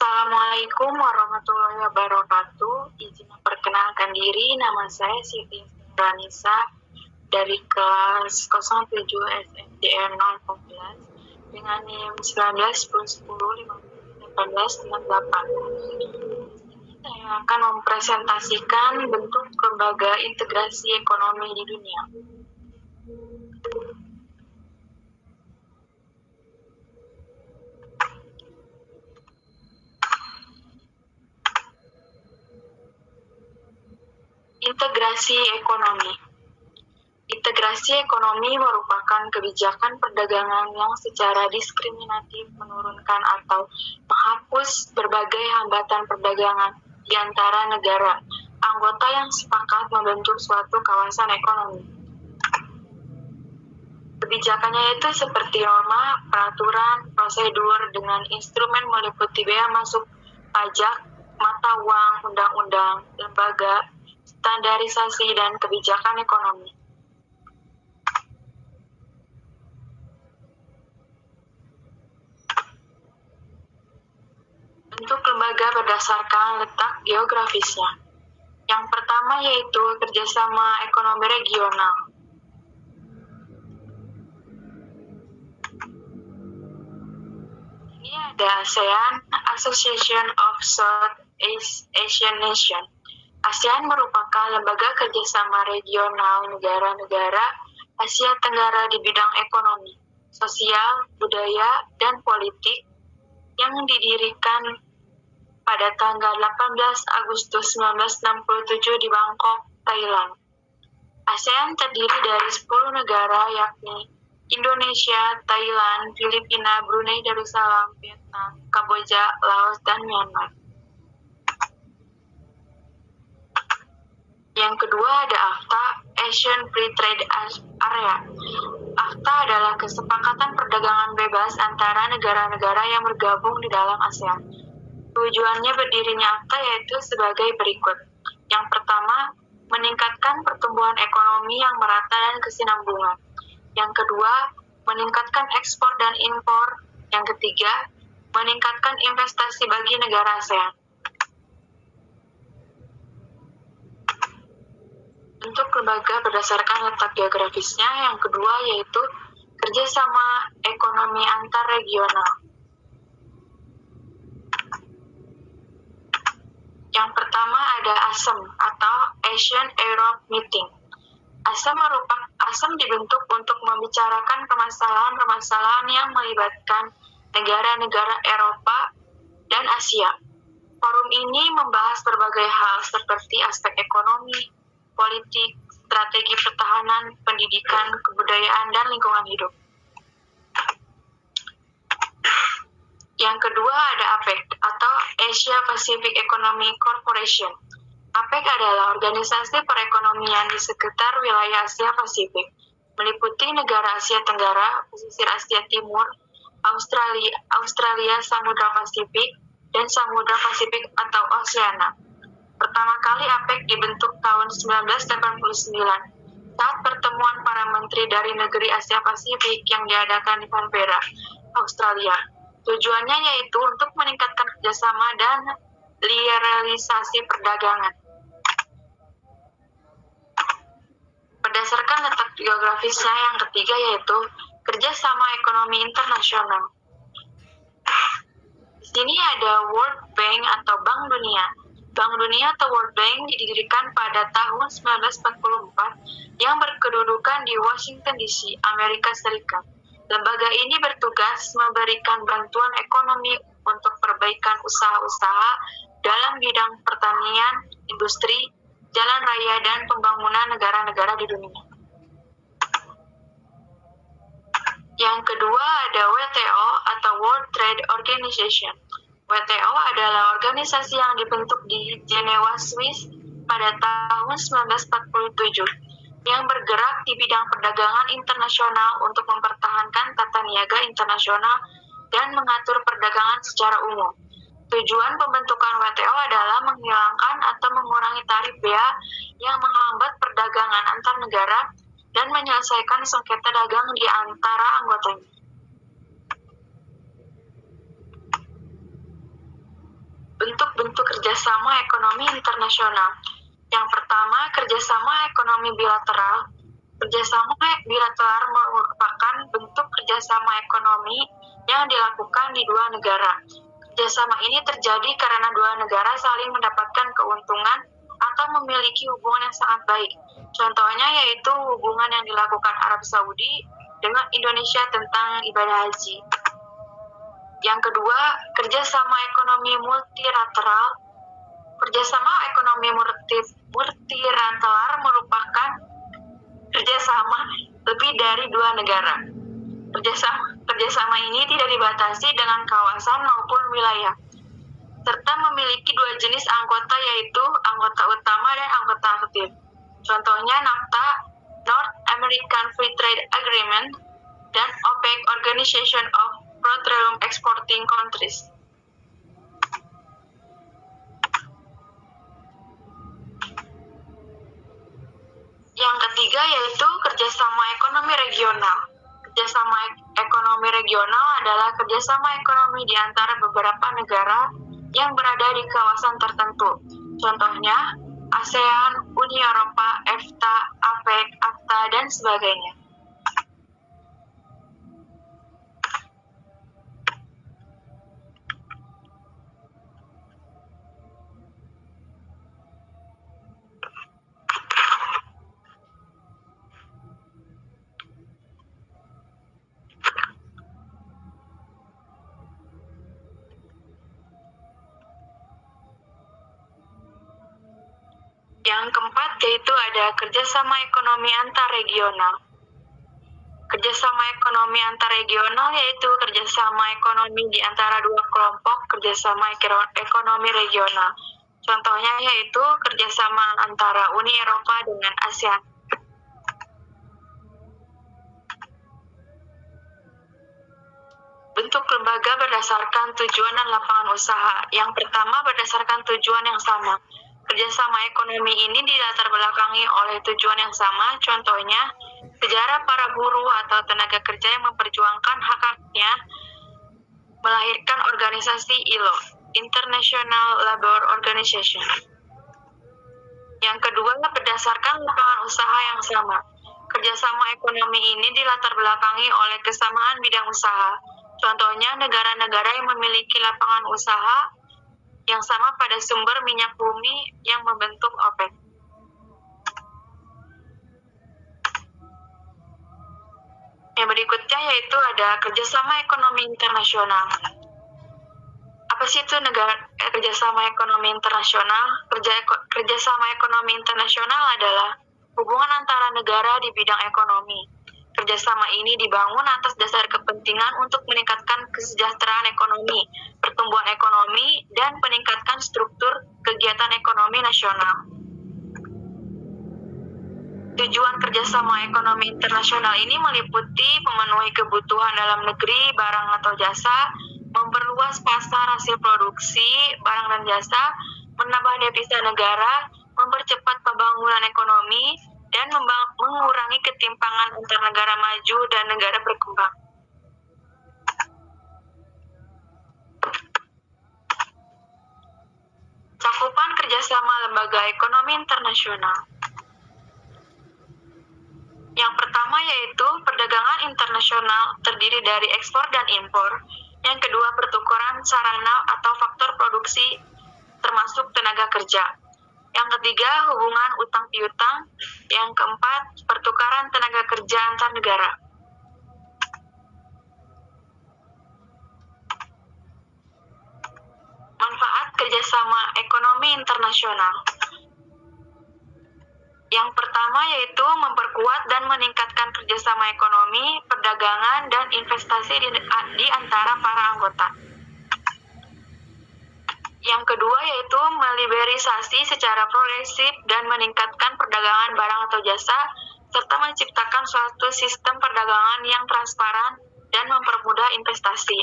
Assalamualaikum warahmatullahi wabarakatuh. Izin memperkenalkan diri, nama saya Siti Ranisa dari kelas 07 SMDN 014 dengan NIM 19 10 15 18. Saya akan mempresentasikan bentuk lembaga integrasi ekonomi di dunia. Integrasi ekonomi. Integrasi ekonomi merupakan kebijakan perdagangan yang secara diskriminatif menurunkan atau menghapus berbagai hambatan perdagangan di antara negara anggota yang sepakat membentuk suatu kawasan ekonomi. Kebijakannya itu seperti norma, peraturan, prosedur dengan instrumen meliputi bea masuk, pajak, mata uang, undang-undang, lembaga, standarisasi, dan kebijakan ekonomi. Bentuk lembaga berdasarkan letak geografisnya. Yang pertama yaitu kerjasama ekonomi regional. Ini ada ASEAN, Association of South Asian Nations. ASEAN merupakan lembaga kerjasama regional negara-negara Asia Tenggara di bidang ekonomi, sosial, budaya, dan politik yang didirikan pada tanggal 18 Agustus 1967 di Bangkok, Thailand. ASEAN terdiri dari 10 negara yakni Indonesia, Thailand, Filipina, Brunei Darussalam, Vietnam, Kamboja, Laos, dan Myanmar. Yang kedua ada AFTA, Asian Free Trade Area. AFTA adalah kesepakatan perdagangan bebas antara negara-negara yang bergabung di dalam ASEAN. Tujuannya berdirinya AFTA yaitu sebagai berikut. Yang pertama, meningkatkan pertumbuhan ekonomi yang merata dan kesinambungan. Yang kedua, meningkatkan ekspor dan impor. Yang ketiga, meningkatkan investasi bagi negara ASEAN. Bentuk lembaga berdasarkan letak geografisnya. Yang kedua yaitu kerjasama ekonomi antar regional. Yang pertama ada ASEM atau Asian Europe Meeting. ASEM dibentuk untuk membicarakan permasalahan-permasalahan yang melibatkan negara-negara Eropa dan Asia. Forum ini membahas berbagai hal seperti aspek ekonomi, politik, strategi pertahanan, pendidikan, kebudayaan, dan lingkungan hidup. Yang kedua ada APEC atau Asia Pacific Economic Corporation. APEC adalah organisasi perekonomian di sekitar wilayah Asia Pasifik, meliputi negara Asia Tenggara, pesisir Asia Timur, Australia, Samudra Pasifik, dan Samudra Pasifik atau Oceania. Pertama kali APEC dibentuk tahun 1989 saat pertemuan para menteri dari negeri Asia Pasifik yang diadakan di Canberra, Australia. Tujuannya yaitu untuk meningkatkan kerjasama dan liberalisasi perdagangan. Berdasarkan letak geografisnya, yang ketiga yaitu kerjasama ekonomi internasional. Di sini ada World Bank atau Bank Dunia. Bank Dunia atau World Bank didirikan pada tahun 1944 yang berkedudukan di Washington DC, Amerika Serikat. Lembaga ini bertugas memberikan bantuan ekonomi untuk perbaikan usaha-usaha dalam bidang pertanian, industri, jalan raya, dan pembangunan negara-negara di dunia. Yang kedua ada WTO atau World Trade Organization. WTO adalah organisasi yang dibentuk di Jenewa, Swiss pada tahun 1947 yang bergerak di bidang perdagangan internasional untuk mempertahankan tata niaga internasional dan mengatur perdagangan secara umum. Tujuan pembentukan WTO adalah menghilangkan atau mengurangi tarif bea yang menghambat perdagangan antar negara dan menyelesaikan sengketa dagang di antara anggotanya. kerjasama ekonomi internasional. Yang pertama, kerjasama ekonomi bilateral. Kerjasama bilateral merupakan bentuk kerjasama ekonomi yang dilakukan di dua negara. Kerjasama ini terjadi karena dua negara saling mendapatkan keuntungan atau memiliki hubungan yang sangat baik. Contohnya yaitu hubungan yang dilakukan Arab Saudi dengan Indonesia tentang ibadah haji. Yang kedua, kerjasama ekonomi multilateral. Kerjasama ekonomi multilateral merupakan kerjasama lebih dari dua negara. Kerjasama ini tidak dibatasi dengan kawasan maupun wilayah, serta memiliki dua jenis anggota yaitu anggota utama dan anggota aktif. Contohnya NAFTA, North American Free Trade Agreement, dan OPEC, Organization of Petroleum Exporting Countries. Yang ketiga yaitu kerjasama ekonomi regional. Kerjasama ekonomi regional adalah kerjasama ekonomi di antara beberapa negara yang berada di kawasan tertentu. Contohnya ASEAN, Uni Eropa, EFTA, APEC, AFTA, dan sebagainya. Yang keempat yaitu ada kerjasama ekonomi antar regional. Kerjasama ekonomi antar regional yaitu kerjasama ekonomi di antara dua kelompok kerjasama ekonomi regional. Contohnya yaitu kerjasama antara Uni Eropa dengan ASEAN. Bentuk lembaga berdasarkan tujuan dan lapangan usaha. Yang pertama berdasarkan tujuan yang sama. Kerjasama ekonomi ini dilatar belakangi oleh tujuan yang sama, contohnya sejarah para buruh atau tenaga kerja yang memperjuangkan hak-haknya melahirkan organisasi ILO, International Labour Organization. Yang kedua, berdasarkan lapangan usaha yang sama. Kerjasama ekonomi ini dilatar belakangi oleh kesamaan bidang usaha, contohnya negara-negara yang memiliki lapangan usaha yang sama pada sumber minyak bumi yang membentuk OPEC. Yang berikutnya yaitu ada kerjasama ekonomi internasional. Apa sih itu kerjasama ekonomi internasional? Kerjasama ekonomi internasional adalah hubungan antara negara di bidang ekonomi. Kerjasama ini dibangun atas dasar kepentingan untuk meningkatkan kesejahteraan ekonomi, pertumbuhan ekonomi, dan meningkatkan struktur kegiatan ekonomi nasional. Tujuan kerjasama ekonomi internasional ini meliputi memenuhi kebutuhan dalam negeri, barang atau jasa, memperluas pasar hasil produksi, barang dan jasa, menambah devisa negara, mempercepat pembangunan ekonomi, dan mengurangi ketimpangan antar negara maju dan negara berkembang. Cakupan kerjasama lembaga ekonomi internasional. Yang pertama yaitu perdagangan internasional terdiri dari ekspor dan impor. Yang kedua pertukaran sarana atau faktor produksi termasuk tenaga kerja. Yang ketiga, hubungan utang piutang. Yang keempat, pertukaran tenaga kerja antar negara. Manfaat kerjasama ekonomi internasional. Yang pertama yaitu memperkuat dan meningkatkan kerjasama ekonomi, perdagangan, dan investasi di antara para anggota. Yang kedua yaitu meliberalisasi secara progresif dan meningkatkan perdagangan barang atau jasa, serta menciptakan suatu sistem perdagangan yang transparan dan mempermudah investasi.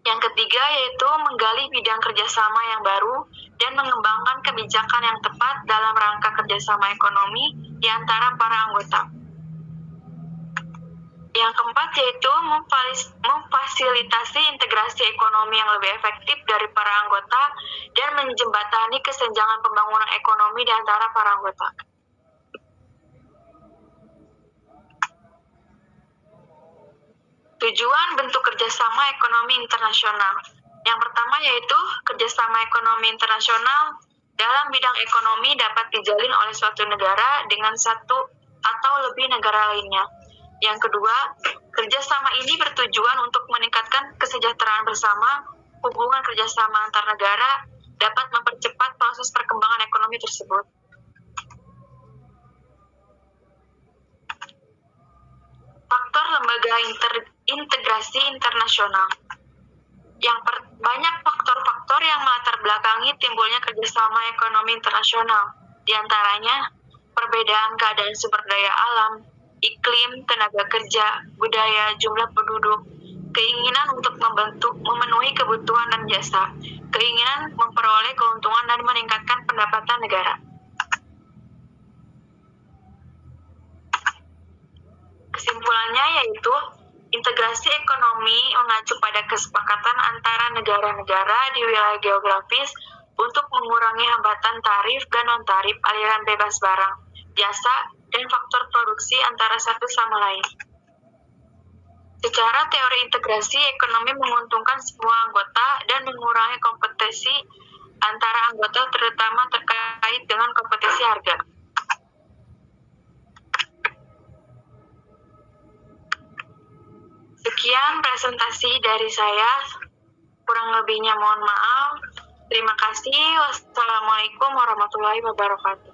Yang ketiga yaitu menggali bidang kerjasama yang baru dan mengembangkan kebijakan yang tepat dalam rangka kerjasama ekonomi di antara para anggota. Yang keempat yaitu memfasilitasi integrasi ekonomi yang lebih efektif dari para anggota dan menjembatani kesenjangan pembangunan ekonomi di antara para anggota. Tujuan bentuk kerjasama ekonomi internasional. Yang pertama yaitu kerjasama ekonomi internasional dalam bidang ekonomi dapat dijalin oleh suatu negara dengan satu atau lebih negara lainnya. Yang kedua, kerjasama ini bertujuan untuk meningkatkan kesejahteraan bersama. Hubungan kerjasama antar negara dapat mempercepat proses perkembangan ekonomi tersebut. Faktor lembaga integrasi internasional. Banyak faktor-faktor yang melatar belakangi timbulnya kerjasama ekonomi internasional. Di antaranya, perbedaan keadaan sumber daya alam, iklim, tenaga kerja, budaya, jumlah penduduk, keinginan untuk memenuhi kebutuhan dan jasa, keinginan memperoleh keuntungan dan meningkatkan pendapatan negara. Kesimpulannya yaitu, integrasi ekonomi mengacu pada kesepakatan antara negara-negara di wilayah geografis untuk mengurangi hambatan tarif dan non-tarif, aliran bebas barang, jasa, dan faktor produksi antara satu sama lain. Secara teori integrasi ekonomi menguntungkan semua anggota dan mengurangi kompetisi antara anggota terutama terkait dengan kompetisi harga. Sekian presentasi dari saya, kurang lebihnya mohon maaf. Terima kasih. Wassalamualaikum warahmatullahi wabarakatuh.